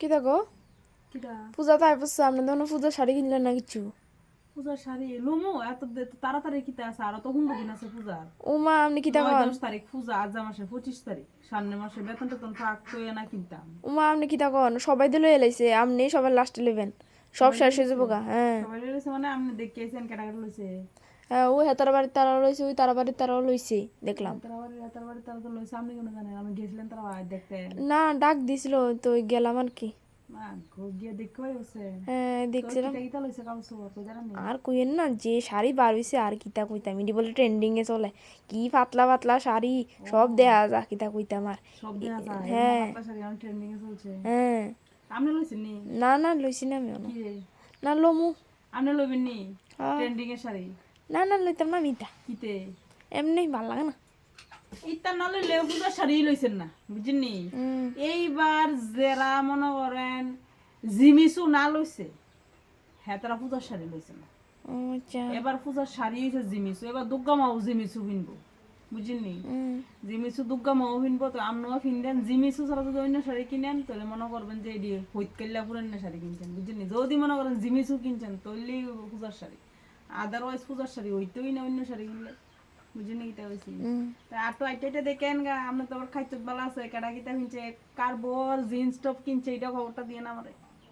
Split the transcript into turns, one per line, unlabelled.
কি দেখো
কিটা
পূজা তাই পড়ছে আপনি তখন পূজার শাড়ি কিনলেন না কিছু?
পূজার শাড়ি লুমু এত তাড়াতাড়ি কিতে আছে আর তো 15 দিন আছে পূজার।
ও মা আপনি কি
9-10
তখন
তারিখ পূজা, আজ মাসের 25 তারিখ, সামনে মাসে বেতন টেতন থাক তো না কিনতাম।
ও মা আপনি কি তখন সবাই দিলে এলাইছে আপনি সবার লাস্টে নেবেন সব
সবাই
শেষ হয়ে
লইছে,
যাবো গা। হ্যাঁ
সবাই লইছে মানে আপনি দেখেছেন কেটা কেটা লইছে।
হ্যাঁ ওই হেতার বাড়ির তারাও লইছে ওই তারা বাড়ির তারাও লইছে দেখলাম।
রাতারাবাড়ি তারা তো লইছে, আপনি কোনো জানেন? আমি গেছিলেন তারা দেখতেন
না ডাক দিছিল তো ওই গেলাম আর কি।
না, গিয়ে দেখতে হয়েছে।
হ্যাঁ
তো
দেখছিলাম।
কিটা কিটা লইছে কাগজ খবর তো জানেন নি?
আর কইেন না যে শাড়ি বার হইছে আর কিতা কইতাম এটি বলে ট্রেন্ডিং এ চলে কি পাতলা পাতলা শাড়ি
ও
সব দেয়া যা কিতা কইতাম আর।
সব দেখা যায় এরকম
হ্যাঁ
পাতলা শাড়ি এখন ট্রেন্ডিং এ চলছে।
হ্যাঁ
আপনি লইছেন নি?
না না লইছি না আমি
কি রে,
না লমু।
আপনি লইবেন নি
হ্যাঁ
ট্রেন্ডিং এর শাড়ি?
না না লইতাম না মিতা
কিতে
এমনি ভাল লাগে না।
ইতা না লইলে পূজার শাড়ি লইছেন না বুঝিনি।
হুম
এইবার যারা মনে করেন জিমিসু না লইছে হ্যাঁ তারা পূজার শাড়ি লইছে না।
ও আচ্ছা
এবার পূজার শাড়ি হয়েছে জিমিসু, এবার দুর্গা মাও জিমিসু কিনবো বুঝিনি।
হুম
জিমিসু দুর্গা মাও কিনবো, তো আপনারা কিনবেন জিমিসু ছাড়া যদি অন্য শাড়ি কিনেন তাহলে মনে করবেন যে এটি হইত কাল্লা পুরান্য শাড়ি কিনছেন বুঝিনি। যদি মনে করেন জিমিসু কিনছেন তাহলে পূজার শাড়ি, আদারওয়াইজ পূজার শাড়ি হইতেই না অন্য শাড়ি কিনলে বুঝিনি। কিটা হয়েছি
হুম
আর তো আইটা দেখেন গা, আপনার তো আবার খাইতে ভালো আছে কেডা কিটা কিনছে, কার বল জিন্স টপ কিনছে এটা খবরটা দিয়ে না আমারে।